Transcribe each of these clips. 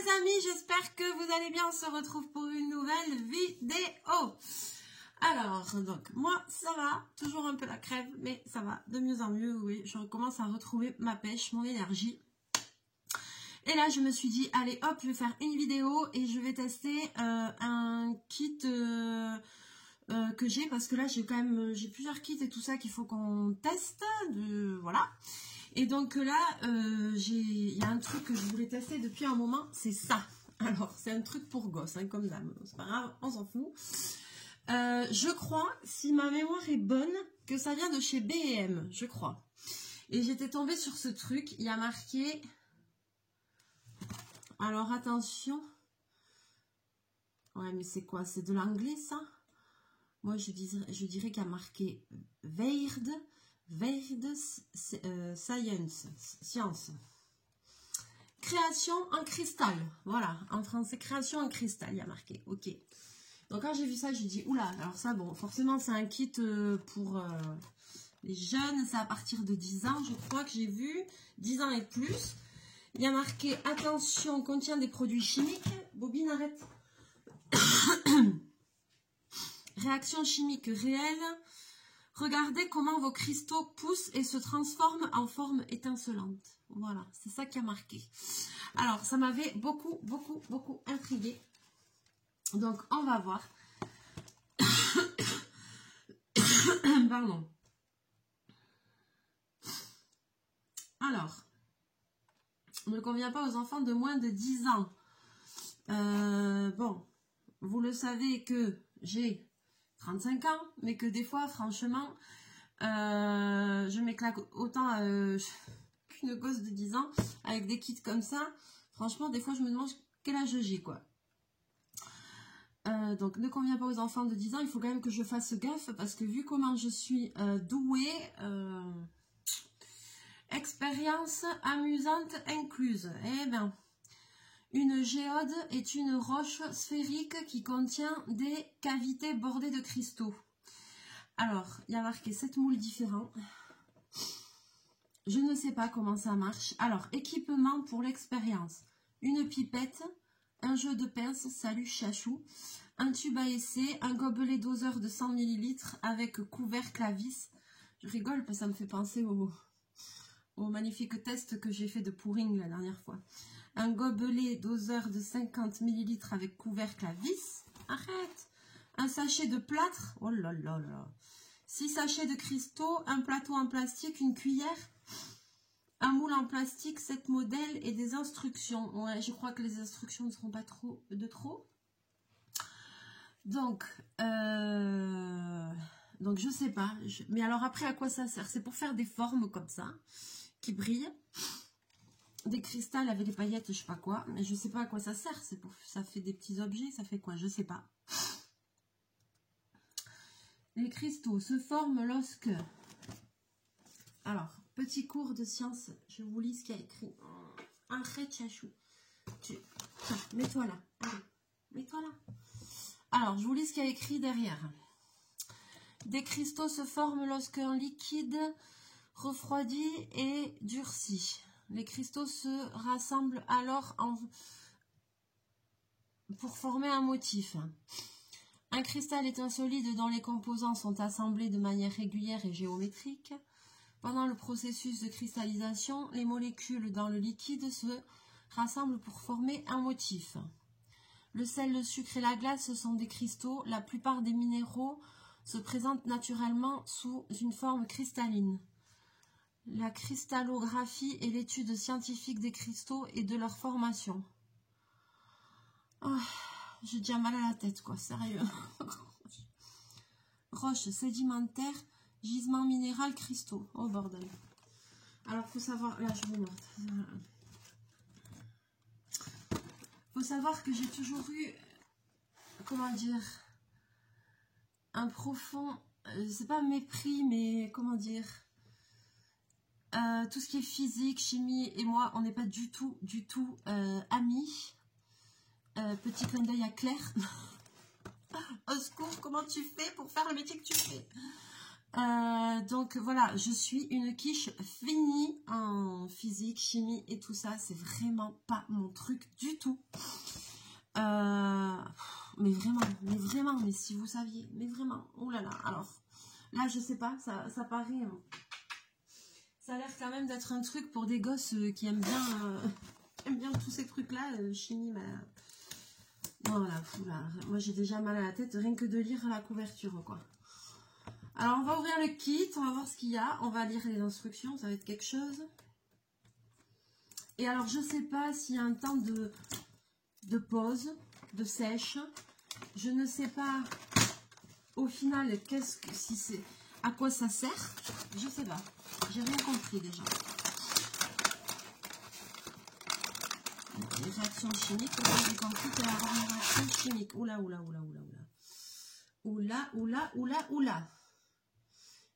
les amis, j'espère que vous allez bien. On se retrouve pour une nouvelle vidéo. Alors, donc, moi, ça va. Toujours un peu la crève, mais ça va de mieux en mieux. Oui, je recommence à retrouver ma pêche, mon énergie. Et là, je me suis dit, allez, hop, je vais faire une vidéo et je vais tester un kit que j'ai. Parce que là, j'ai j'ai plusieurs kits et tout ça qu'il faut qu'on teste. Voilà. Et donc là, il y a un truc que je voulais tester depuis un moment, c'est ça. Alors, c'est un truc pour gosses, hein, comme dame. C'est pas grave, on s'en fout. Je crois, si ma mémoire est bonne, que ça vient de chez B&M, je crois. Et j'étais tombée sur ce truc, il y a marqué... Alors, attention. Ouais, mais c'est quoi? C'est de l'anglais, ça? Moi, je dirais qu'il y a marqué Weird Science. Création en cristal. Voilà, en français, création en cristal, il y a marqué. Ok. Donc quand j'ai vu ça, j'ai dit, oula, alors ça, bon, forcément, c'est un kit pour les jeunes, c'est à partir de 10 ans, je crois que j'ai vu, 10 ans et plus. Il y a marqué, attention, contient des produits chimiques. Bobine, arrête. Réaction chimique réelle. Regardez comment vos cristaux poussent et se transforment en forme étincelante. Voilà, c'est ça qui a marqué. Alors, ça m'avait beaucoup intriguée. Donc, on va voir. Pardon. Alors, ne convient pas aux enfants de moins de 10 ans. Bon, vous le savez que j'ai 35 ans, mais que des fois, franchement, je m'éclate autant qu'une gosse de 10 ans avec des kits comme ça. Franchement, des fois, je me demande quel âge j'ai, quoi. Donc, ne convient pas aux enfants de 10 ans. Il faut quand même que je fasse gaffe parce que vu comment je suis douée, expérience amusante incluse. Eh bien, une géode est une roche sphérique qui contient des cavités bordées de cristaux. Alors, il y a marqué 7 moules différents. Je ne sais pas comment ça marche. Alors, équipement pour l'expérience. Une pipette, un jeu de pince, salut chachou, un tube à essai, un gobelet doseur de 100 ml avec couvercle à vis. Je rigole parce que ça me fait penser au magnifique test que j'ai fait de pouring la dernière fois. Un gobelet doseur de 50 ml avec couvercle à vis. Arrête! Un sachet de plâtre. Oh là là là. 6 sachets de cristaux, un plateau en plastique, une cuillère, un moule en plastique, 7 modèles et des instructions. Ouais, je crois que les instructions ne seront pas trop. Donc je sais pas. Mais alors après, à quoi ça sert? C'est pour faire des formes comme ça, qui brillent. Des cristals avec des paillettes, je sais pas quoi. Mais je sais pas à quoi ça sert. C'est pour ça fait des petits objets, ça fait quoi? Je sais pas. Les cristaux se forment lorsque... Alors, petit cours de science, je vous lis ce qu'il y a écrit. Arrête, chachou. Mets-toi là. Allez, mets-toi là. Alors, je vous lis ce qu'il y a écrit derrière. Des cristaux se forment lorsqu'un liquide refroidit et durcit. Les cristaux se rassemblent alors pour former un motif. Un cristal est un solide dont les composants sont assemblés de manière régulière et géométrique. Pendant le processus de cristallisation, les molécules dans le liquide se rassemblent pour former un motif. Le sel, le sucre et la glace sont des cristaux. La plupart des minéraux se présentent naturellement sous une forme cristalline. La cristallographie est l'étude scientifique des cristaux et de leur formation. Oh, j'ai déjà mal à la tête, quoi, sérieux. Roche sédimentaire, gisement minéral, cristaux. Oh bordel. Alors, faut savoir... Là, je vous montre. Faut savoir que j'ai toujours eu... Comment dire... Un profond... c'est pas mépris, mais comment dire... tout ce qui est physique, chimie et moi, on n'est pas du tout amis. Petit clin d'œil à Claire. Au secours, comment tu fais pour faire le métier que tu fais? Donc voilà, je suis une quiche finie en physique, chimie et tout ça. C'est vraiment pas mon truc du tout. Mais vraiment, mais si vous saviez, mais vraiment, oh là là. Alors là, je sais pas, ça paraît, ça a l'air quand même d'être un truc pour des gosses qui aiment bien tous ces trucs-là, chimie, mais voilà, moi j'ai déjà mal à la tête rien que de lire la couverture, quoi. Alors, on va ouvrir le kit, on va voir ce qu'il y a. On va lire les instructions, ça va être quelque chose. Et alors, je sais pas s'il y a un temps de pause, de sèche. Je ne sais pas, au final, si c'est, à quoi ça sert. Je sais pas. J'ai rien compris, déjà. Les réactions chimiques, j'ai compris qu'il y a une réaction chimique. Oula.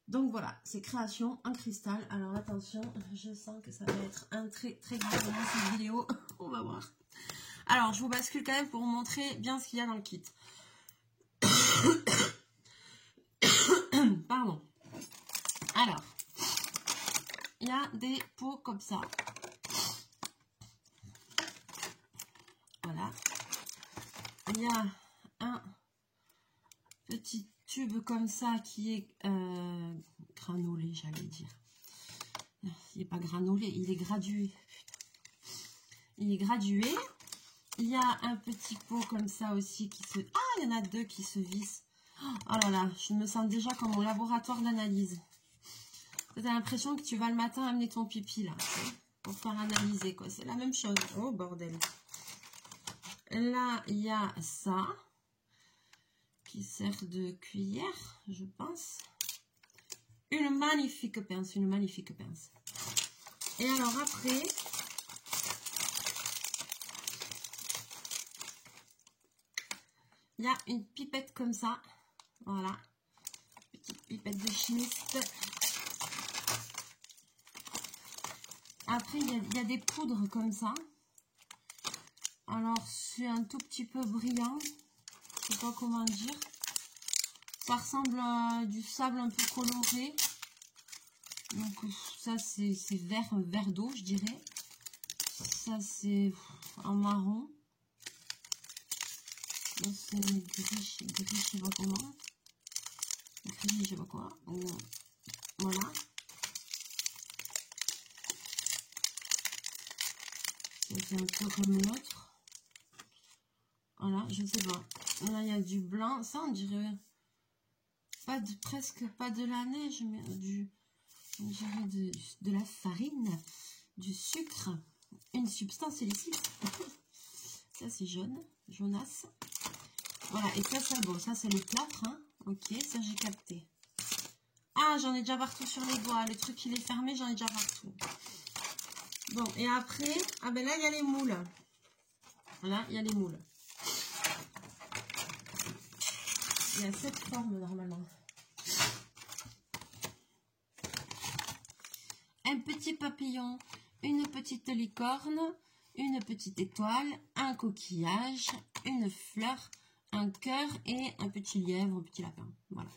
Donc voilà, c'est création en cristal. Alors attention, je sens que ça va être un très grand moment cette vidéo. On va voir. Alors je vous bascule quand même pour vous montrer bien ce qu'il y a dans le kit. Pardon. Alors, il y a des pots comme ça. Voilà. Il y a un petit tube comme ça qui est granulé, j'allais dire. Il n'est pas granulé, il est gradué. Il est gradué. Il y a un petit pot comme ça aussi qui se... Ah, il y en a deux qui se vissent. Oh là là, je me sens déjà comme au laboratoire d'analyse. Tu as l'impression que tu vas le matin amener ton pipi là, pour faire analyser, quoi. C'est la même chose. Oh, bordel. Là, il y a ça, qui sert de cuillère, je pense. Une magnifique pince, Et alors après... il y a une pipette comme ça. Voilà. Petite pipette de chimiste. Après, il y a des poudres comme ça. Alors, c'est un tout petit peu brillant. Je sais pas comment dire. Ça ressemble à du sable un peu coloré. Donc, ça, c'est vert d'eau, je dirais. Ça, c'est en marron. Là, c'est gris, je sais pas comment. Gris, je sais pas quoi. Voilà. C'est un peu comme l'autre. Voilà, je sais pas. Là, il y a du blanc. Ça, on dirait presque pas de la neige, mais on dirait de la farine, du sucre, une substance illicite. Ça, c'est jaune, jaunasse. Voilà, et ça, c'est bon. Ça, c'est le plâtre. Hein. Ok, ça, j'ai capté. Ah, j'en ai déjà partout sur les doigts. Le truc, il est fermé, j'en ai déjà partout. Bon, et après, ah ben là, il y a les moules. Voilà, il y a les moules. Il y a cette forme, normalement. Un petit papillon, une petite licorne, une petite étoile, un coquillage, une fleur, un cœur et un petit lièvre, un petit lapin. Voilà.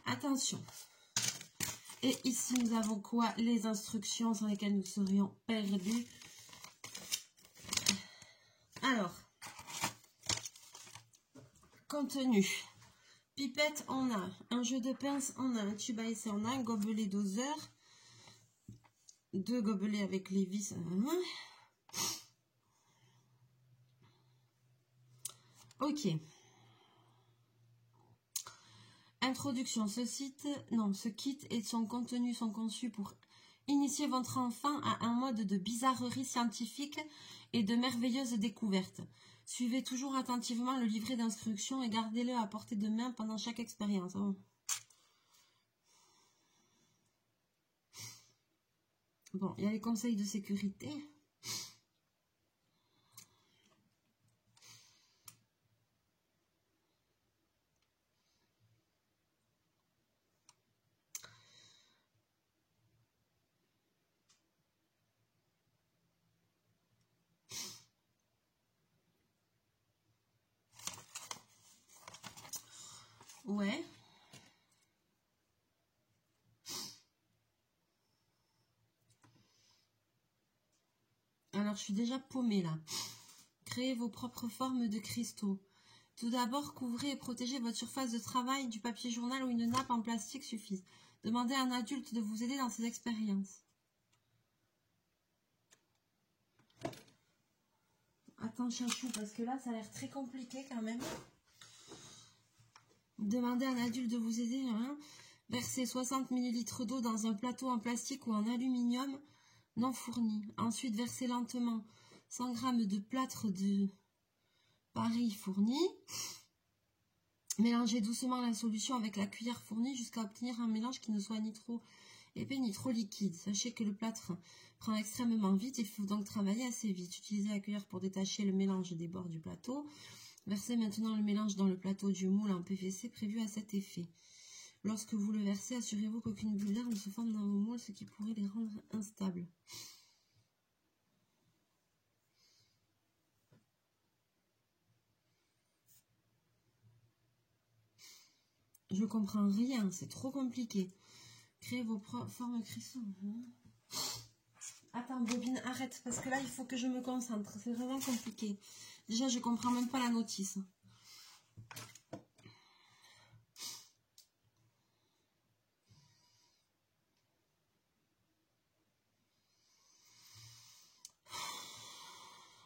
Attention. Et ici, nous avons quoi? Les instructions sans lesquelles nous serions perdus. Alors, contenu. Pipette, on a un jeu de pince, on a un tube à essai, on a un gobelet doseur. 2 gobelets avec les vis. Ok. Introduction. Ce kit et son contenu sont conçus pour initier votre enfant à un mode de bizarrerie scientifique et de merveilleuses découvertes. Suivez toujours attentivement le livret d'instructions et gardez-le à portée de main pendant chaque expérience. Oh. Bon, il y a les conseils de sécurité. Ouais. Alors, je suis déjà paumée là. Créez vos propres formes de cristaux. Tout d'abord, couvrez et protégez votre surface de travail du papier journal ou une nappe en plastique suffisent. Demandez à un adulte de vous aider dans ces expériences. Attends, chachou, parce que là, ça a l'air très compliqué quand même. Demandez à un adulte de vous aider. Hein. Versez 60 ml d'eau dans un plateau en plastique ou en aluminium non fourni. Ensuite, versez lentement 100 g de plâtre de Paris fourni. Mélangez doucement la solution avec la cuillère fournie jusqu'à obtenir un mélange qui ne soit ni trop épais ni trop liquide. Sachez que le plâtre prend extrêmement vite, il faut donc travailler assez vite. Utilisez la cuillère pour détacher le mélange des bords du plateau. Versez maintenant le mélange dans le plateau du moule en PVC prévu à cet effet. Lorsque vous le versez, assurez-vous qu'aucune bulle d'air ne se forme dans vos moules, ce qui pourrait les rendre instables. Je comprends rien, c'est trop compliqué. Créez vos formes cristaux. Attends, Bobine, arrête, parce que là, il faut que je me concentre. C'est vraiment compliqué. Déjà, je comprends même pas la notice.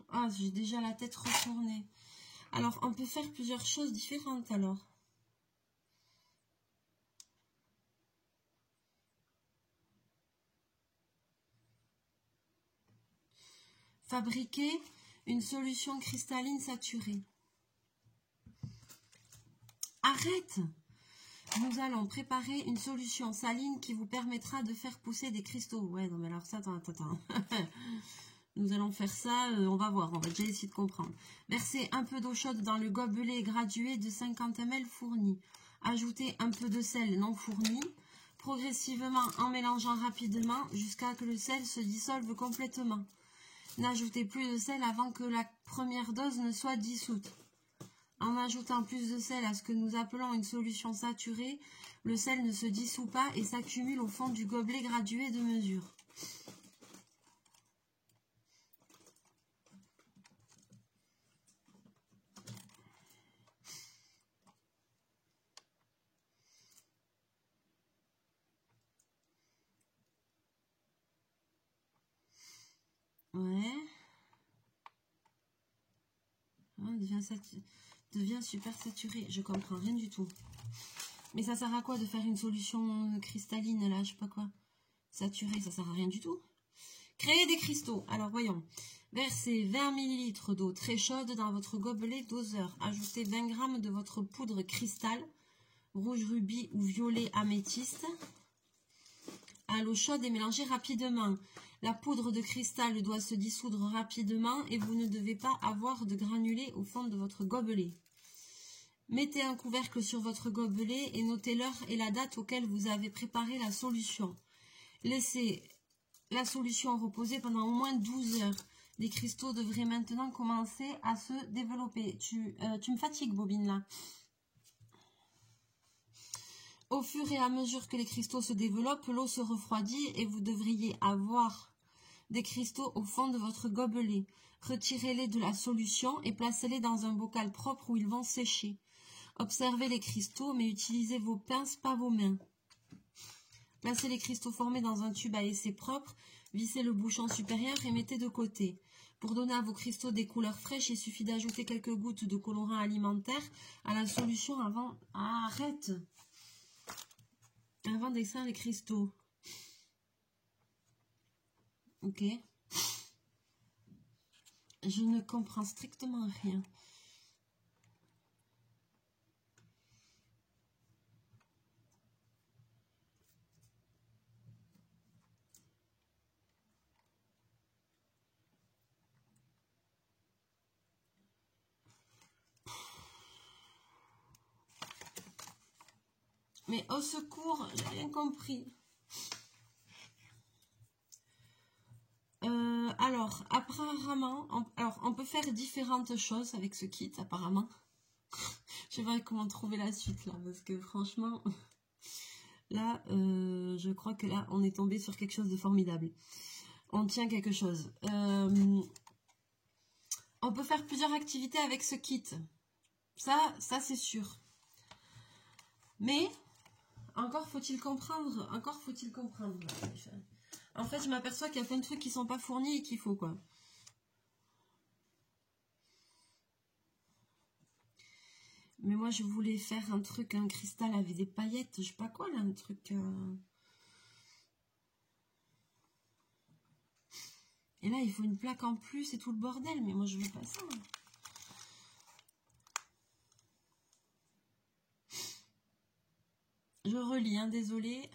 Ah, j'ai déjà la tête retournée. Alors, on peut faire plusieurs choses différentes, alors. Fabriquer une solution cristalline saturée. Arrête! Nous allons préparer une solution saline qui vous permettra de faire pousser des cristaux. Ouais, non mais alors ça, attends. Nous allons faire ça, on va voir, on va déjà essayer de comprendre. Versez un peu d'eau chaude dans le gobelet gradué de 50 ml fourni. Ajoutez un peu de sel non fourni, progressivement en mélangeant rapidement jusqu'à ce que le sel se dissolve complètement. N'ajoutez plus de sel avant que la première dose ne soit dissoute. En ajoutant plus de sel à ce que nous appelons une solution saturée, le sel ne se dissout pas et s'accumule au fond du gobelet gradué de mesure. Ouais. Devient super saturé. Je comprends rien du tout. Mais ça sert à quoi de faire une solution cristalline là, je sais pas quoi. Saturée, ça sert à rien du tout. Créer des cristaux. Alors voyons. Versez 20 ml d'eau très chaude dans votre gobelet doseur. Ajoutez 20 g de votre poudre cristal, rouge rubis ou violet améthyste, à l'eau chaude et mélangez rapidement. La poudre de cristal doit se dissoudre rapidement et vous ne devez pas avoir de granulés au fond de votre gobelet. Mettez un couvercle sur votre gobelet et notez l'heure et la date auquel vous avez préparé la solution. Laissez la solution reposer pendant au moins 12 heures. Les cristaux devraient maintenant commencer à se développer. Tu me fatigues, Bobine, là. Au fur et à mesure que les cristaux se développent, l'eau se refroidit et vous devriez avoir des cristaux au fond de votre gobelet. Retirez-les de la solution et placez-les dans un bocal propre où ils vont sécher. Observez les cristaux, mais utilisez vos pinces, pas vos mains. Placez les cristaux formés dans un tube à essai propre, vissez le bouchon supérieur et mettez de côté. Pour donner à vos cristaux des couleurs fraîches, il suffit d'ajouter quelques gouttes de colorant alimentaire à la solution avant... Ah, arrête! Avant d'extraire les cristaux. Ok. Je ne comprends strictement rien. Mais au secours, j'ai rien compris. Alors, apparemment, on peut faire différentes choses avec ce kit, apparemment. Je vais voir comment trouver la suite, là, parce que franchement, là, je crois que là, on est tombé sur quelque chose de formidable. on tient quelque chose. On peut faire plusieurs activités avec ce kit. Ça c'est sûr. Mais, encore faut-il comprendre. En fait, je m'aperçois qu'il y a plein de trucs qui sont pas fournis et qu'il faut, quoi. Mais moi, je voulais faire un truc, un cristal avec des paillettes. Je sais pas quoi, là, un truc... Et là, il faut une plaque en plus et tout le bordel. Mais moi, je veux pas ça. Je relis, hein, désolé.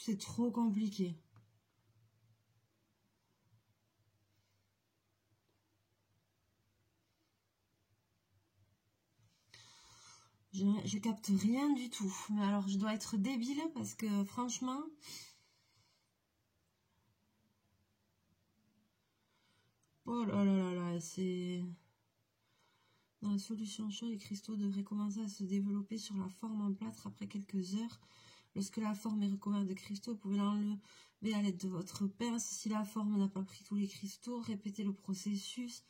C'est trop compliqué. Je capte rien du tout. Mais alors, je dois être débile parce que franchement... Oh là là là là, c'est... Dans la solution chaude, les cristaux devraient commencer à se développer sur la forme en plâtre après quelques heures. Lorsque la forme est recouverte de cristaux, vous pouvez l'enlever à l'aide de votre pince. Si la forme n'a pas pris tous les cristaux, répétez le processus.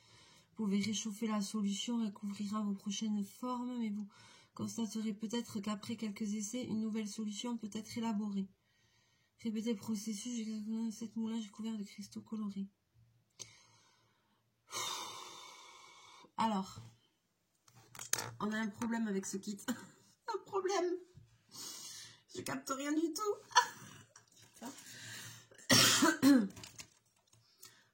Vous pouvez réchauffer la solution et couvrira vos prochaines formes, mais vous constaterez peut-être qu'après quelques essais, une nouvelle solution peut être élaborée. Répétez le processus jusqu'à cette moulage couvert de cristaux colorés. Alors, on a un problème avec ce kit. Un problème. Je capte rien du tout.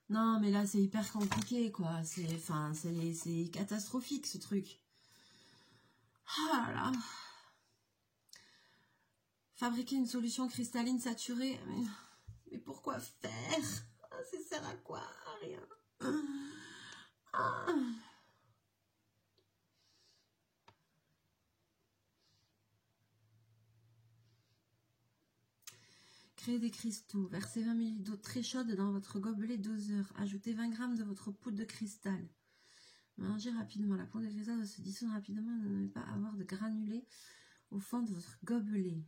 Non, mais là, c'est hyper compliqué, quoi. C'est catastrophique, ce truc. Ah là là. Fabriquer une solution cristalline saturée. Mais pourquoi faire? Ça sert à quoi? Rien. Ah. Créez des cristaux. Versez 20 ml d'eau très chaude dans votre gobelet doseur. Ajoutez 20 g de votre poudre de cristal. Mélangez rapidement. La poudre de cristal doit se dissoudre rapidement. Ne pas avoir de granulés au fond de votre gobelet.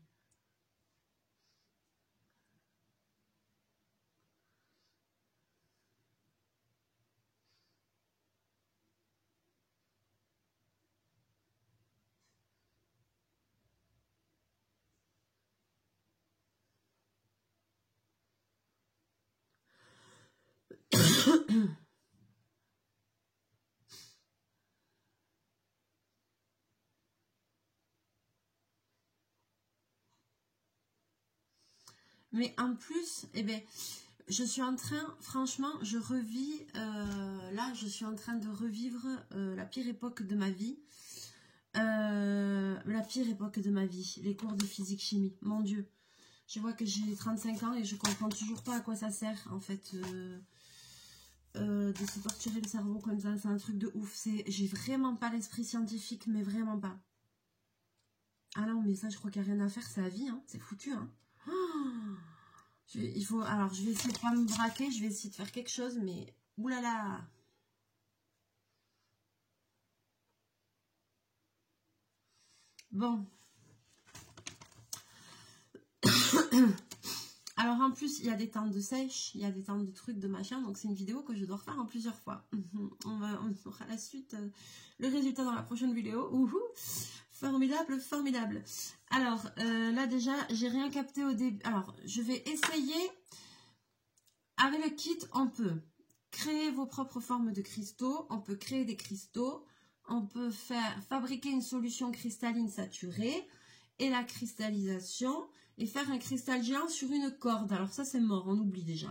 Mais en plus, eh ben, je suis en train, franchement, je revis, là, je suis en train de revivre la pire époque de ma vie. La pire époque de ma vie, les cours de physique-chimie. Mon Dieu, je vois que j'ai 35 ans et je comprends toujours pas à quoi ça sert, en fait, de se torturer le cerveau comme ça. C'est un truc de ouf. J'ai vraiment pas l'esprit scientifique, mais vraiment pas. Ah non, mais ça, je crois qu'il n'y a rien à faire, c'est la vie, hein. C'est foutu, hein. Alors, je vais essayer de pas me braquer, je vais essayer de faire quelque chose, mais oulala. Bon. Alors en plus, il y a des temps de sèche, il y a des temps de trucs, de machin. Donc c'est une vidéo que je dois refaire en plusieurs fois. On aura la suite, le résultat dans la prochaine vidéo. Ouhou, formidable, formidable. Alors là déjà, j'ai rien capté au début. Alors je vais essayer. Avec le kit, on peut créer vos propres formes de cristaux. On peut créer des cristaux. On peut fabriquer une solution cristalline saturée et la cristallisation. Et faire un cristal géant sur une corde. Alors ça, c'est mort, on oublie déjà.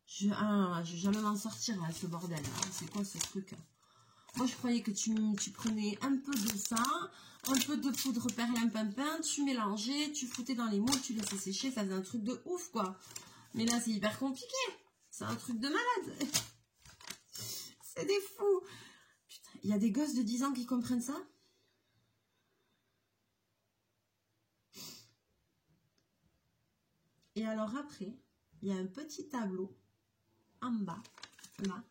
Je vais jamais m'en sortir, là, ce bordel. C'est quoi ce truc? Moi, je croyais que tu prenais un peu de ça, un peu de poudre perlimpinpin, tu mélangeais, tu foutais dans les moules, tu laissais sécher. Ça faisait un truc de ouf, quoi. Mais là, c'est hyper compliqué. C'est un truc de malade. C'est des fous. Putain, il y a des gosses de 10 ans qui comprennent ça? Et alors après, il y a un petit tableau en bas, là,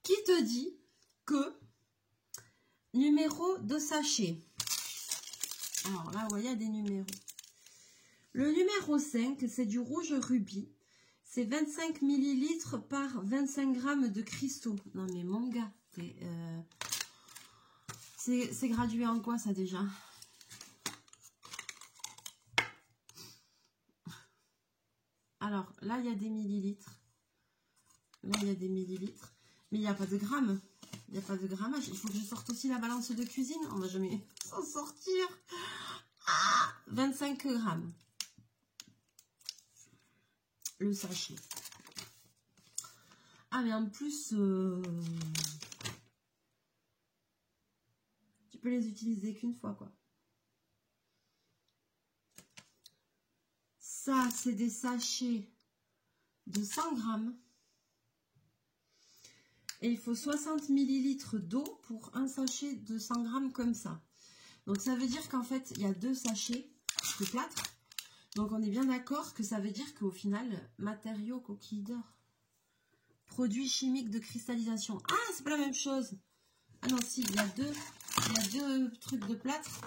qui te dit que numéro de sachet. Alors là, vous voyez, il y a des numéros. Le numéro 5, c'est du rouge rubis. C'est 25 ml par 25 grammes de cristaux. Non mais mon gars, c'est gradué en quoi ça déjà? Alors, là, il y a des millilitres. Là, il y a des millilitres. Mais il n'y a pas de grammes. Il n'y a pas de grammage. Il faut que je sorte aussi la balance de cuisine. On ne va jamais s'en sortir. Ah, 25 grammes. Le sachet. Ah, mais en plus, tu peux les utiliser qu'une fois, quoi. Ça, c'est des sachets de 100 grammes. Et il faut 60 ml d'eau pour un sachet de 100 grammes comme ça. Donc, ça veut dire qu'en fait, il y a 2 sachets de plâtre. Donc, on est bien d'accord que ça veut dire qu'au final, matériaux coquille d'or, produits chimiques de cristallisation. Ah, c'est pas la même chose. Ah non, si, il y a deux trucs de plâtre.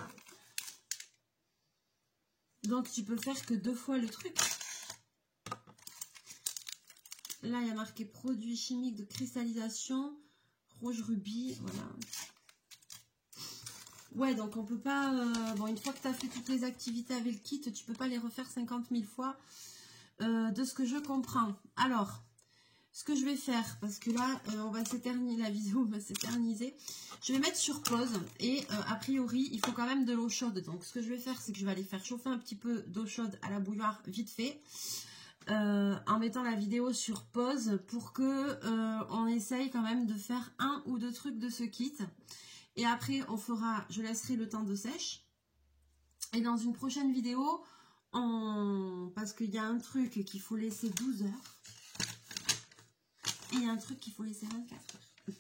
Donc, tu peux faire que 2 fois le truc. Là, il y a marqué produits chimiques de cristallisation, rouge rubis, voilà. Ouais, donc on peut pas... bon, une fois que tu as fait toutes les activités avec le kit, tu peux pas les refaire 50 000 fois, de ce que je comprends. Alors, ce que je vais faire, parce que là, on va s'éterniser, la vidéo va s'éterniser. Je vais mettre sur pause et a priori, il faut quand même de l'eau chaude. Donc, ce que je vais faire, c'est que je vais aller faire chauffer un petit peu d'eau chaude à la bouilloire vite fait. En mettant la vidéo sur pause pour que on essaye quand même de faire 1 ou 2 trucs de ce kit. Et après, on fera, je laisserai le temps de sèche. Et dans une prochaine vidéo, parce qu'il y a un truc qu'il faut laisser 12 heures. Et il y a un truc qu'il faut laisser 24 heures.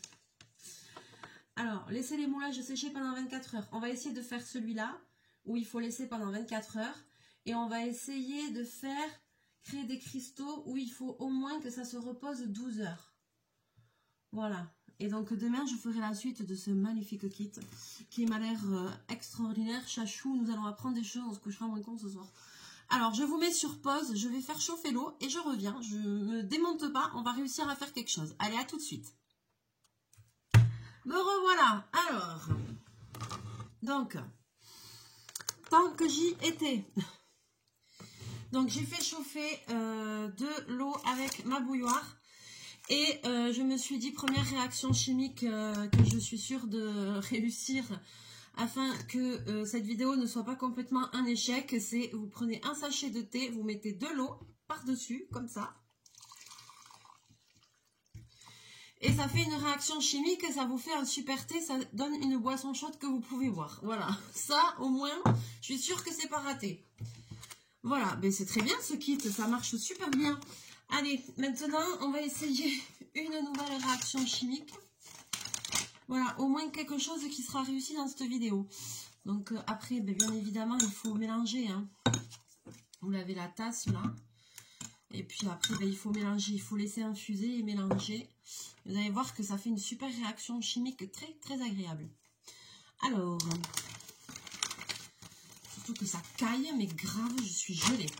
Alors, laisser les moulages sécher pendant 24 heures. On va essayer de faire celui-là, où il faut laisser pendant 24 heures. Et on va essayer de créer des cristaux où il faut au moins que ça se repose 12 heures. Voilà. Et donc demain, je ferai la suite de ce magnifique kit qui m'a l'air extraordinaire. Chachou, nous allons apprendre des choses, on se couchera moins con ce soir. Alors, je vous mets sur pause, je vais faire chauffer l'eau et je reviens. Je ne me démonte pas, on va réussir à faire quelque chose. Allez, à tout de suite. Me revoilà. Alors, donc, tant que j'y étais... Donc, j'ai fait chauffer de l'eau avec ma bouilloire. Et je me suis dit, première réaction chimique que je suis sûre de réussir afin que cette vidéo ne soit pas complètement un échec, c'est vous prenez un sachet de thé, vous mettez de l'eau par-dessus, comme ça. Et ça fait une réaction chimique, ça vous fait un super thé, ça donne une boisson chaude que vous pouvez boire. Voilà, ça au moins, je suis sûre que c'est pas raté. Voilà, mais c'est très bien ce kit, ça marche super bien. Allez, maintenant, on va essayer une nouvelle réaction chimique. Voilà, au moins quelque chose qui sera réussi dans cette vidéo. Donc après, bien évidemment, il faut mélanger. Hein. Vous avez la tasse là. Et puis après, il faut mélanger, il faut laisser infuser et mélanger. Vous allez voir que ça fait une super réaction chimique très, très agréable. Alors... surtout que ça caille, mais grave, je suis gelée.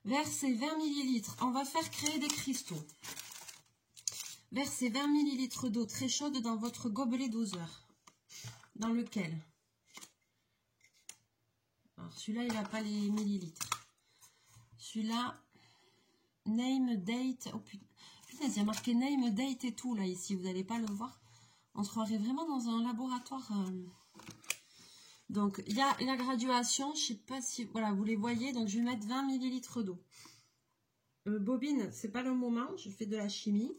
Versez 20 ml. On va faire créer des cristaux. Versez 20 ml d'eau très chaude dans votre gobelet doseur. Dans lequel? Alors celui-là, il n'a pas les millilitres. Celui-là, name, date. Oh putain, il y a marqué name, date et tout là ici. Vous n'allez pas le voir. On se croirait vraiment dans un laboratoire. Donc, il y a la graduation. Je ne sais pas si voilà, vous les voyez. Donc, je vais mettre 20 ml d'eau. Bobine, c'est pas le moment. Je fais de la chimie.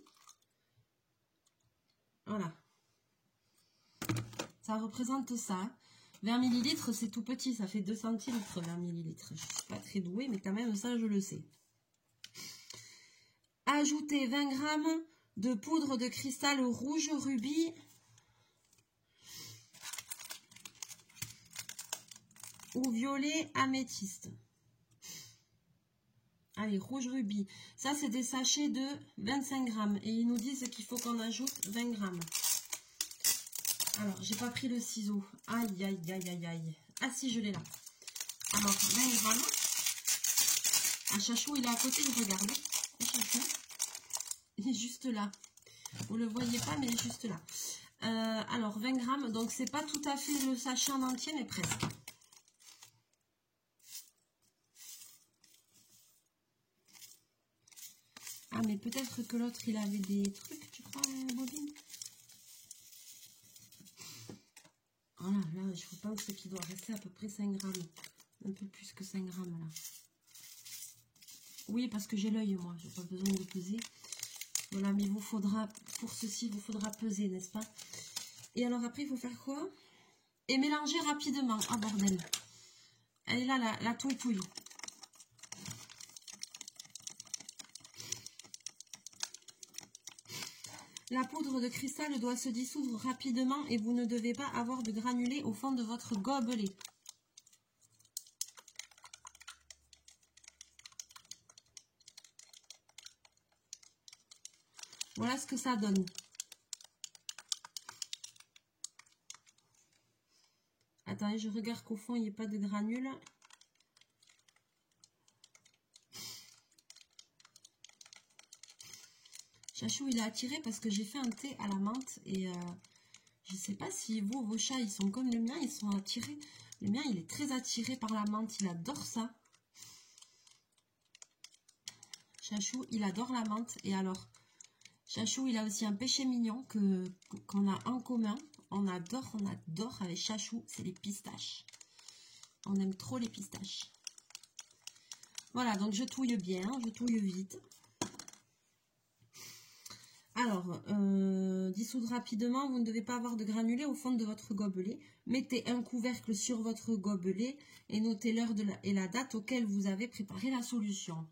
Voilà. Ça représente ça. 20 ml, c'est tout petit. Ça fait 2 centilitres, 20 ml. Je ne suis pas très douée, mais quand même, ça, je le sais. Ajoutez 20 g de poudre de cristal rouge rubis ou violet améthyste. Allez, rouge rubis. Ça, c'est des sachets de 25 grammes. Et ils nous disent qu'il faut qu'on ajoute 20 grammes. Alors, j'ai pas pris le ciseau. Aïe, aïe, aïe, aïe, aïe. Ah si, je l'ai là. Alors, 20 grammes. Ah, Chachou, il est à côté, il regarde. Et Chachou, il est juste là. Vous le voyez pas, mais il est juste là. Alors, 20 grammes. Donc, c'est pas tout à fait le sachet en entier, mais presque. Ah, mais peut-être que l'autre, il avait des trucs, tu crois, Bobine? Voilà, là, je pense qu'il doit rester à peu près 5 grammes. Un peu plus que 5 grammes, là. Oui, parce que j'ai l'œil, moi. Je n'ai pas besoin de peser. Voilà, mais il vous faudra, pour ceci, il vous faudra peser, n'est-ce pas? Et alors, après, il faut faire quoi? Et mélanger rapidement. Ah, bordel. Elle est là, la touille-touille. La poudre de cristal doit se dissoudre rapidement et vous ne devez pas avoir de granulés au fond de votre gobelet. Voilà ce que ça donne. Attendez, je regarde qu'au fond, il n'y ait pas de granules. Chachou, il a attiré parce que j'ai fait un thé à la menthe et je ne sais pas si vous, vos chats, ils sont comme le mien, ils sont attirés. Le mien, il est très attiré par la menthe, il adore ça. Chachou, il adore la menthe. Et alors, Chachou, il a aussi un péché mignon qu'on a en commun. On adore avec Chachou, c'est les pistaches. On aime trop les pistaches. Voilà, donc je touille bien, je touille vite. Alors, dissoudre rapidement, vous ne devez pas avoir de granulés au fond de votre gobelet. Mettez un couvercle sur votre gobelet et notez l'heure et la date auquel vous avez préparé la solution.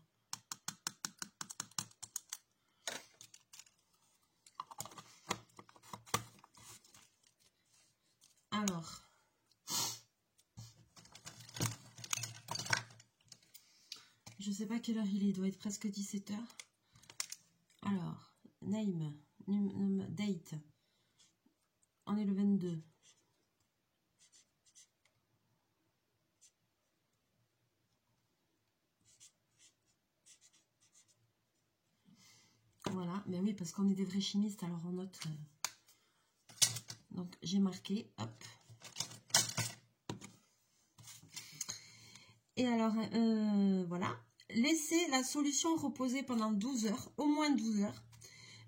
Alors, je ne sais pas quelle heure il doit être presque 17 h. Alors, name, date, on est le 22. Voilà, mais oui, parce qu'on est des vrais chimistes, alors on note. Donc, j'ai marqué, hop. Et alors, voilà. Laissez la solution reposer pendant 12 heures, au moins 12 heures.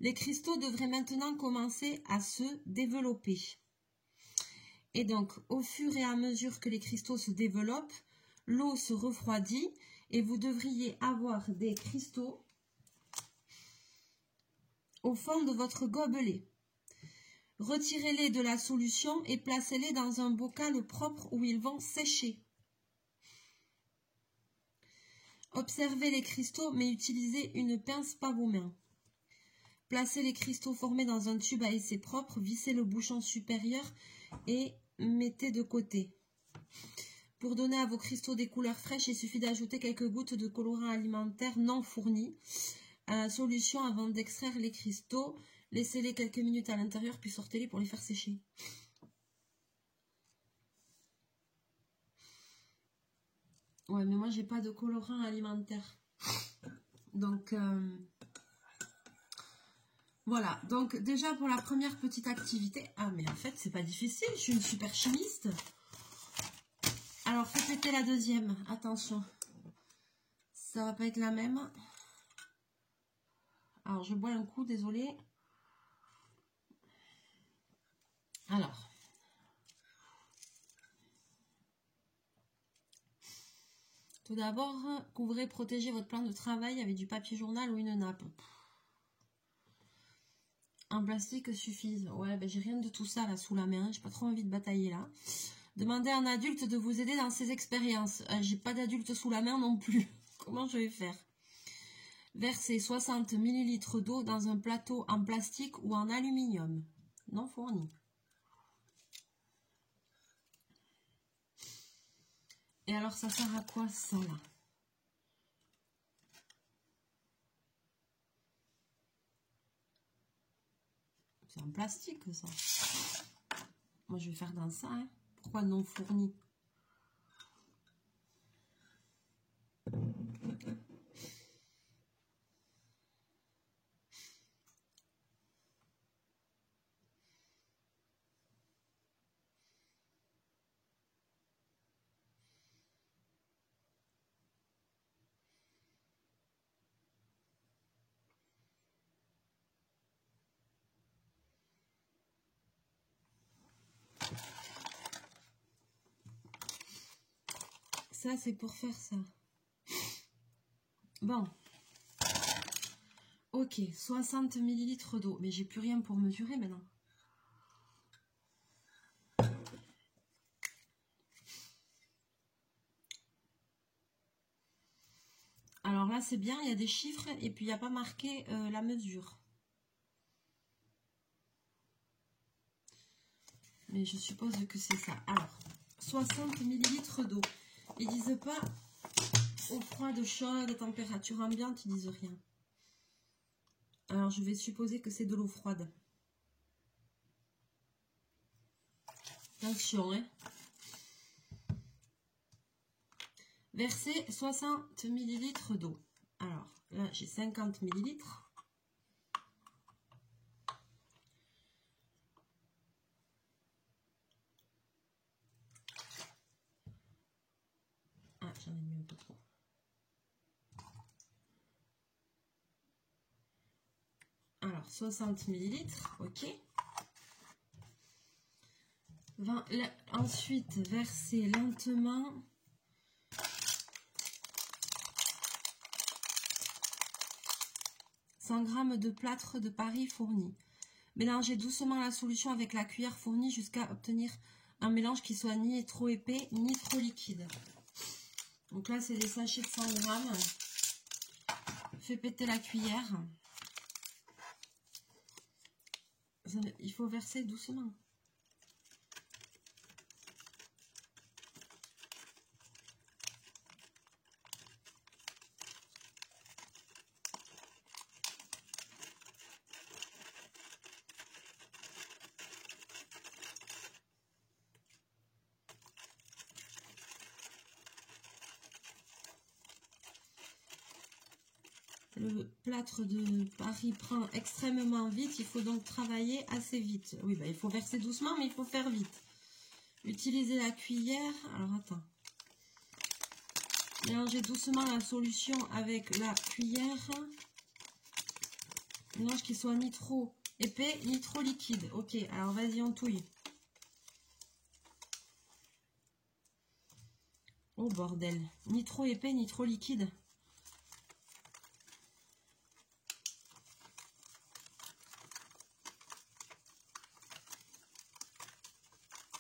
Les cristaux devraient maintenant commencer à se développer. Et donc, au fur et à mesure que les cristaux se développent, l'eau se refroidit et vous devriez avoir des cristaux au fond de votre gobelet. Retirez-les de la solution et placez-les dans un bocal propre où ils vont sécher. Observez les cristaux, mais utilisez une pince, pas vos mains. Placez les cristaux formés dans un tube à essai propre, vissez le bouchon supérieur et mettez de côté. Pour donner à vos cristaux des couleurs fraîches, il suffit d'ajouter quelques gouttes de colorant alimentaire non fourni à la solution avant d'extraire les cristaux. Laissez-les quelques minutes à l'intérieur, puis sortez-les pour les faire sécher. Ouais, mais moi, j'ai pas de colorant alimentaire. Donc, voilà. Donc, déjà, pour la première petite activité... Ah, mais en fait, c'est pas difficile. Je suis une super chimiste. Alors, faites péter la deuxième. Attention. Ça va pas être la même. Alors, je bois un coup, désolé. Alors... Tout d'abord, couvrez, protégez votre plan de travail avec du papier journal ou une nappe. En plastique suffise. Ouais, ben j'ai rien de tout ça là sous la main. J'ai pas trop envie de batailler là. Demandez à un adulte de vous aider dans ses expériences. J'ai pas d'adulte sous la main non plus. Comment je vais faire? Versez 60 ml d'eau dans un plateau en plastique ou en aluminium. Non fourni. Et alors ça sert à quoi ça là? C'est en plastique ça. Moi je vais faire dans ça. Hein. Pourquoi non fourni? Ça, c'est pour faire ça. Bon. Ok, 60 ml d'eau. Mais j'ai plus rien pour mesurer maintenant. Alors là, c'est bien, il y a des chiffres et puis il n'y a pas marqué la mesure. Mais je suppose que c'est ça. Alors, 60 ml d'eau. Ils disent pas eau froide, chaude, température ambiante, ils disent rien. Alors, je vais supposer que c'est de l'eau froide. Attention, hein. Versez 60 ml d'eau. Alors, là, j'ai 50 ml. Ah, j'en ai mis un peu trop. Alors, 60 ml, ok. Ensuite, versez lentement 100 g de plâtre de Paris fourni. Mélangez doucement la solution avec la cuillère fournie jusqu'à obtenir un mélange qui soit ni trop épais ni trop liquide. Donc là, c'est des sachets de 100 g. Fais péter la cuillère. Il faut verser doucement. Le plâtre de Paris prend extrêmement vite, il faut donc travailler assez vite. Oui, bah, il faut verser doucement, mais il faut faire vite. Utilisez la cuillère. Alors, attends. Mélangez doucement la solution avec la cuillère. Mélange qui soit ni trop épais, ni trop liquide. Ok, alors vas-y, on touille. Oh, bordel. Ni trop épais, ni trop liquide.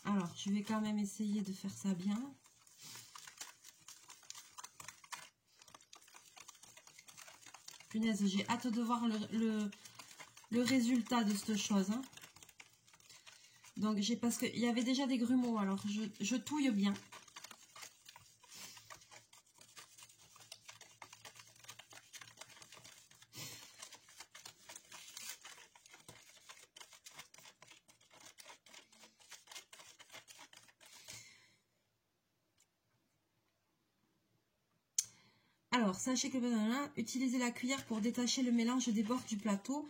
Alors, je vais quand même essayer de faire ça bien. Punaise, j'ai hâte de voir le résultat de cette chose. Hein. Donc, parce qu'il y avait déjà des grumeaux, alors je touille bien. Alors, sachez que utilisez la cuillère pour détacher le mélange des bords du plateau.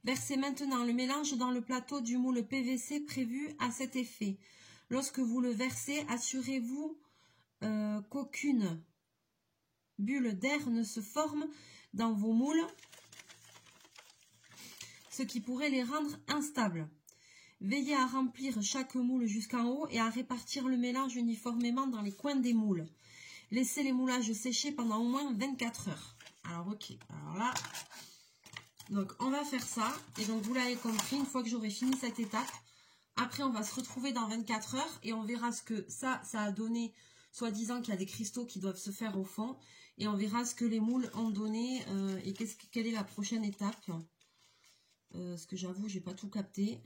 Versez maintenant le mélange dans le plateau du moule PVC prévu à cet effet. Lorsque vous le versez, assurez-vous qu'aucune bulle d'air ne se forme dans vos moules, ce qui pourrait les rendre instables. Veillez à remplir chaque moule jusqu'en haut et à répartir le mélange uniformément dans les coins des moules. Laissez les moulages sécher pendant au moins 24 heures. Alors ok, alors là, donc on va faire ça. Et donc vous l'avez compris, une fois que j'aurai fini cette étape, après on va se retrouver dans 24 heures et on verra ce que ça a donné, soi-disant qu'il y a des cristaux qui doivent se faire au fond. Et on verra ce que les moules ont donné et quelle est la prochaine étape. Parce que j'avoue, j'ai pas tout capté.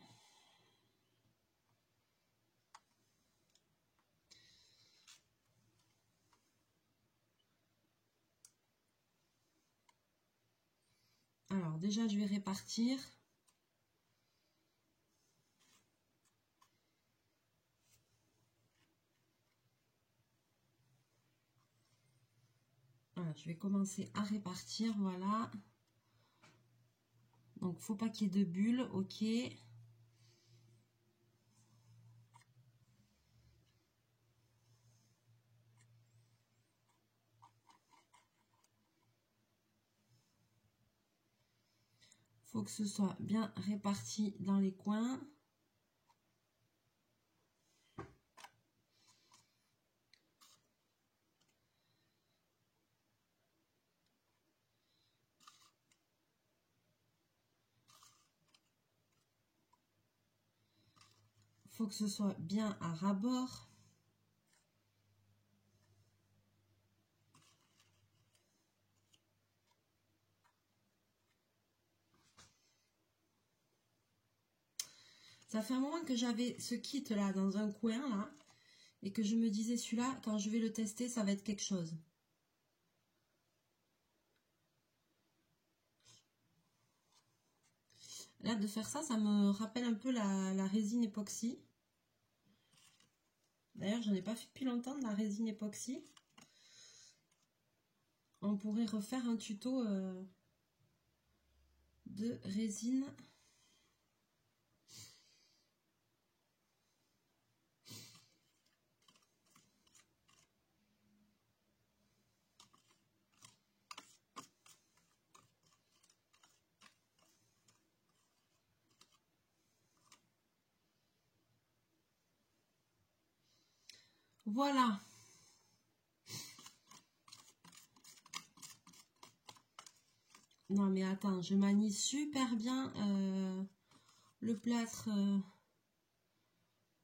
Alors déjà, je vais répartir. Voilà, je vais commencer à répartir, voilà. Donc, faut pas qu'il y ait de bulles, ok. Faut que ce soit bien réparti dans les coins. Faut que ce soit bien à ras-bord. Ça fait un moment que j'avais ce kit là dans un coin là et que je me disais celui-là, quand je vais le tester, ça va être quelque chose. Là, de faire ça, ça me rappelle un peu la résine époxy. D'ailleurs, j'en ai pas fait depuis longtemps de la résine époxy. On pourrait refaire un tuto de résine. Voilà. Non mais attends, je manie super bien le plâtre.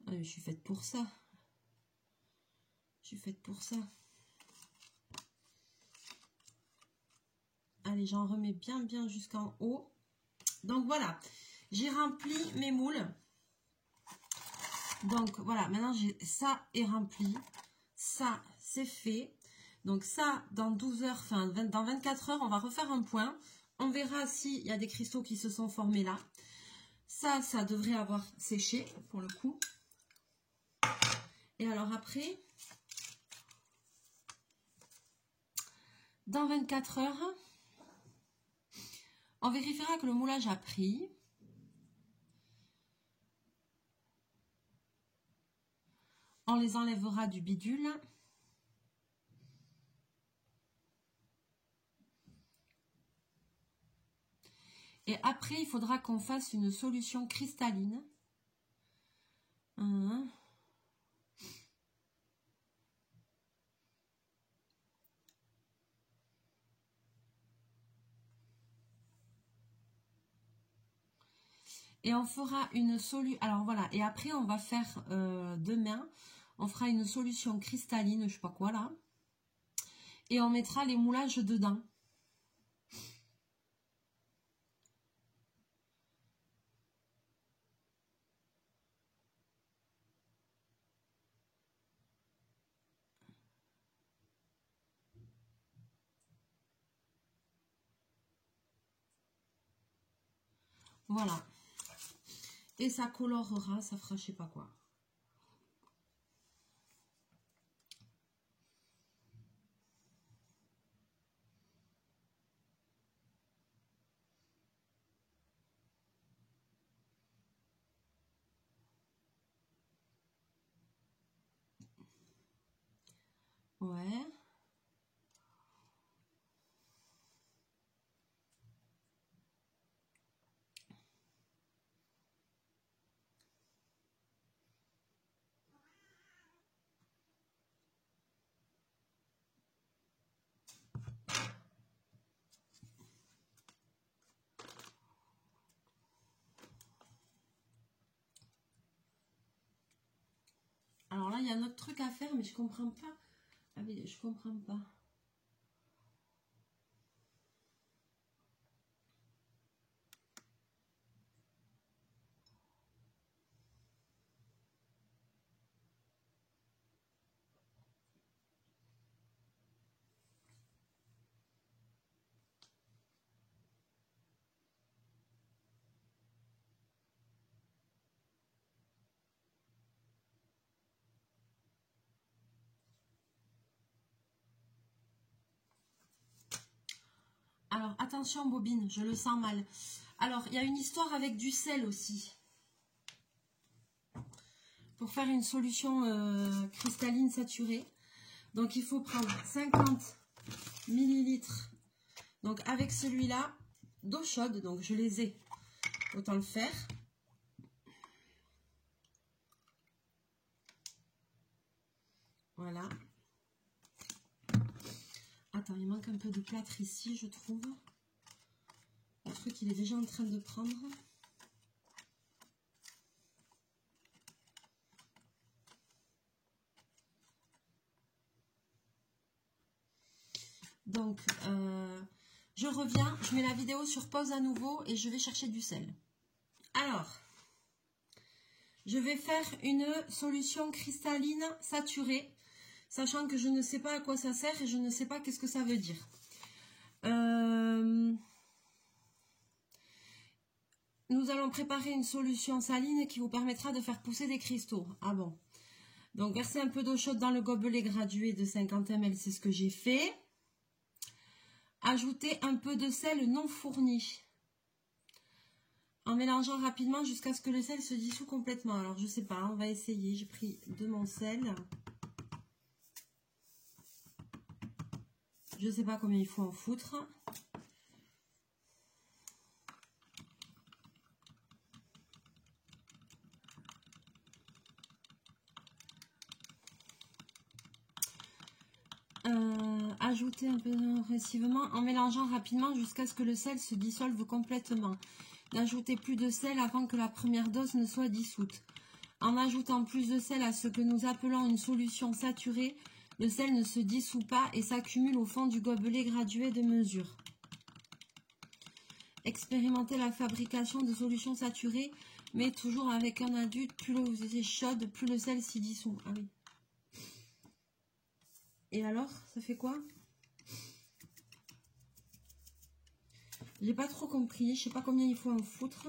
Ah, je suis faite pour ça. Je suis faite pour ça. Allez, j'en remets bien jusqu'en haut. Donc voilà, j'ai rempli mes moules. Donc voilà, maintenant ça est rempli. Ça, c'est fait. Donc ça, dans 12 heures, enfin dans 24 heures, on va refaire un point. On verra s'il y a des cristaux qui se sont formés là. Ça devrait avoir séché pour le coup. Et alors après, dans 24 heures, on vérifiera que le moulage a pris. On les enlèvera du bidule. Et après, il faudra qu'on fasse une solution cristalline. Et on fera une solution. Alors voilà, et après on va faire demain, on fera une solution cristalline, je sais pas quoi là. Et on mettra les moulages dedans. Voilà. Et ça colorera, ça fera je sais pas quoi. Ouais. Alors là, il y a un autre truc à faire, mais je comprends pas. Ah oui, je comprends pas. Alors, attention bobine, je le sens mal. Alors, il y a une histoire avec du sel aussi. Pour faire une solution cristalline saturée. Donc, il faut prendre 50 millilitres. Donc, avec celui-là, d'eau chaude. Donc, je les ai. Autant le faire. Voilà. Attends, il manque un peu de plâtre ici, je trouve. Le truc, il est déjà en train de prendre. Donc, je reviens, je mets la vidéo sur pause à nouveau et je vais chercher du sel. Alors, je vais faire une solution cristalline saturée, sachant que je ne sais pas à quoi ça sert et je ne sais pas qu'est-ce que ça veut dire. Nous allons préparer une solution saline qui vous permettra de faire pousser des cristaux. Ah bon. Donc, verser un peu d'eau chaude dans le gobelet gradué de 50 ml, c'est ce que j'ai fait. Ajouter un peu de sel non fourni. En mélangeant rapidement jusqu'à ce que le sel se dissout complètement. Alors, je sais pas, on va essayer. J'ai pris de mon sel. Je sais pas combien il faut en foutre. Ajouter un peu progressivement en mélangeant rapidement jusqu'à ce que le sel se dissolve complètement. N'ajoutez plus de sel avant que la première dose ne soit dissoute. En ajoutant plus de sel à ce que nous appelons une solution saturée, le sel ne se dissout pas et s'accumule au fond du gobelet gradué de mesure. Expérimentez la fabrication de solutions saturées, mais toujours avec un adulte. Plus l'eau est chaude, plus le sel s'y dissout. Ah oui. Et alors, ça fait quoi? J'ai pas trop compris, je sais pas combien il faut en foutre.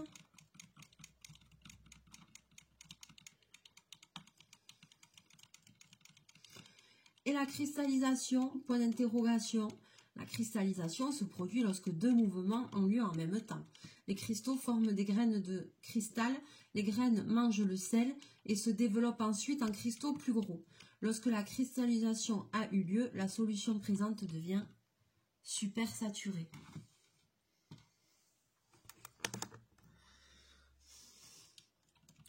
Et la cristallisation, point d'interrogation. La cristallisation se produit lorsque deux mouvements ont lieu en même temps. Les cristaux forment des graines de cristal, les graines mangent le sel et se développent ensuite en cristaux plus gros. Lorsque la cristallisation a eu lieu, la solution présente devient super saturée.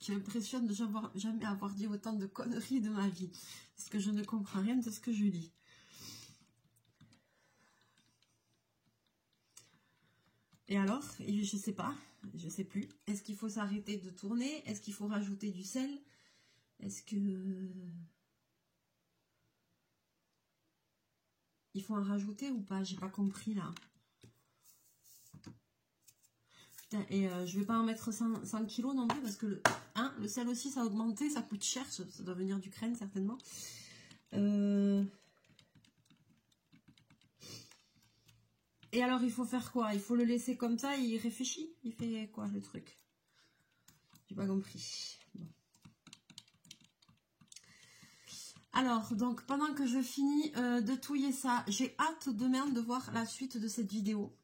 J'ai l'impression de jamais avoir dit autant de conneries de ma vie. Parce que je ne comprends rien de ce que je lis. Et alors, je sais pas, je sais plus. Est-ce qu'il faut s'arrêter de tourner? Est-ce qu'il faut rajouter du sel? Est-ce que... il faut en rajouter ou pas? J'ai pas compris là. Putain, et je vais pas en mettre 100 kilos non plus parce que le sel aussi ça a augmenté, ça coûte cher, ça doit venir d'Ukraine certainement. Et alors il faut faire quoi? Il faut le laisser comme ça, il réfléchit? Il fait quoi le truc? J'ai pas compris. Bon. Alors, donc pendant que je finis de touiller ça, j'ai hâte demain de voir la suite de cette vidéo.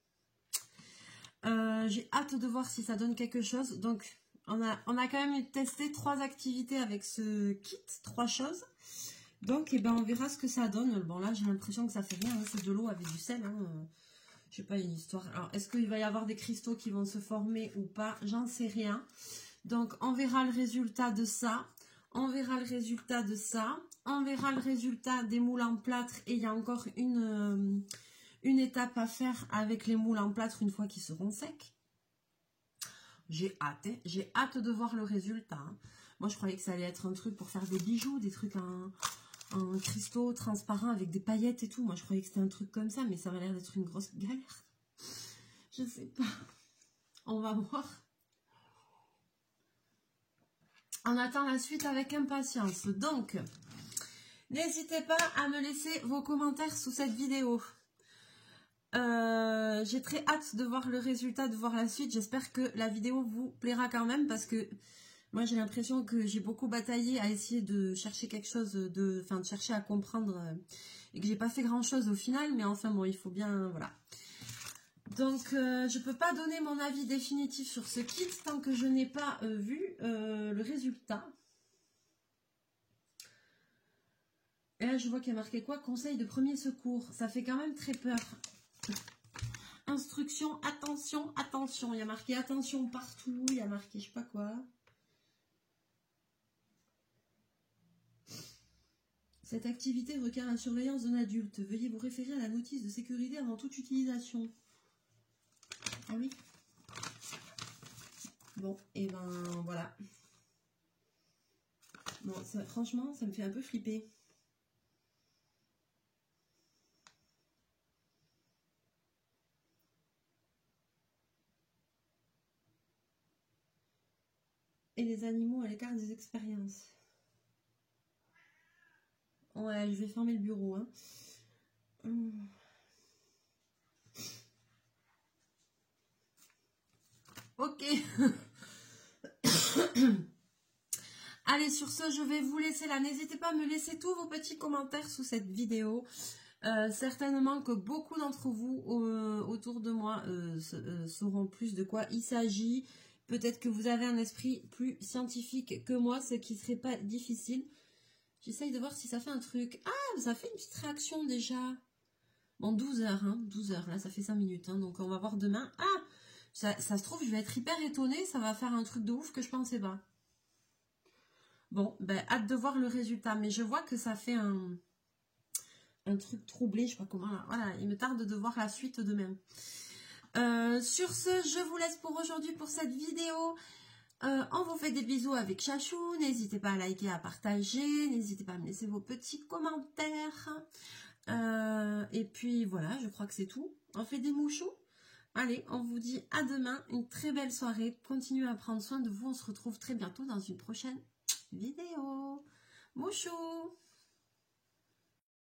J'ai hâte de voir si ça donne quelque chose. Donc, on a quand même testé 3 activités avec ce kit, 3 choses. Donc, eh ben, on verra ce que ça donne. Bon, là, j'ai l'impression que ça fait rien. Hein. C'est de l'eau avec du sel. Hein. Je sais pas, une histoire. Alors, est-ce qu'il va y avoir des cristaux qui vont se former ou pas? J'en sais rien. Donc, on verra le résultat de ça. On verra le résultat de ça. On verra le résultat des moules en plâtre. Et il y a encore une étape à faire avec les moules en plâtre une fois qu'ils seront secs. J'ai hâte. Hein. J'ai hâte de voir le résultat. Hein. Moi, je croyais que ça allait être un truc pour faire des bijoux, des trucs en cristaux transparents avec des paillettes et tout. Moi, je croyais que c'était un truc comme ça, mais ça m'a l'air d'être une grosse galère. Je sais pas. On va voir. On attend la suite avec impatience. Donc, n'hésitez pas à me laisser vos commentaires sous cette vidéo. J'ai très hâte de voir le résultat, de voir la suite. J'espère que la vidéo vous plaira quand même parce que moi j'ai l'impression que j'ai beaucoup bataillé à essayer de chercher quelque chose, de chercher à comprendre et que j'ai pas fait grand chose au final. Mais enfin bon, il faut bien, voilà. Donc, je ne peux pas donner mon avis définitif sur ce kit tant que je n'ai pas vu le résultat. Et là, je vois qu'il y a marqué quoi? Conseil de premier secours. Ça fait quand même très peur. Instruction, attention, attention. Il y a marqué attention partout. Il y a marqué je sais pas quoi. Cette activité requiert la surveillance d'un adulte. Veuillez vous référer à la notice de sécurité avant toute utilisation. Ah oui. Bon, et ben voilà. Bon, ça, franchement, ça me fait un peu flipper. Et les animaux à l'écart des expériences. Ouais, je vais fermer le bureau. Hein. Ok. Allez, sur ce, je vais vous laisser là. N'hésitez pas à me laisser tous vos petits commentaires sous cette vidéo. Certainement que beaucoup d'entre vous autour de moi sauront plus de quoi il s'agit. Peut-être que vous avez un esprit plus scientifique que moi, ce qui ne serait pas difficile. J'essaye de voir si ça fait un truc. Ah, ça fait une petite réaction déjà. Bon, 12 heures, hein, 12 heures, là ça fait 5 minutes, hein, donc on va voir demain. Ah, ça se trouve, je vais être hyper étonnée, ça va faire un truc de ouf que je pensais pas. Bon, ben, hâte de voir le résultat, mais je vois que ça fait un truc troublé, je sais pas comment, là. Voilà, il me tarde de voir la suite demain. Sur ce, je vous laisse pour aujourd'hui pour cette vidéo. On vous fait des bisous avec Chachou. N'hésitez pas à liker, à partager. N'hésitez pas à me laisser vos petits commentaires. Et puis voilà, je crois que c'est tout. On fait des mouchous. Allez, on vous dit à demain. Une très belle soirée. Continuez à prendre soin de vous. On se retrouve très bientôt dans une prochaine vidéo. Mouchou!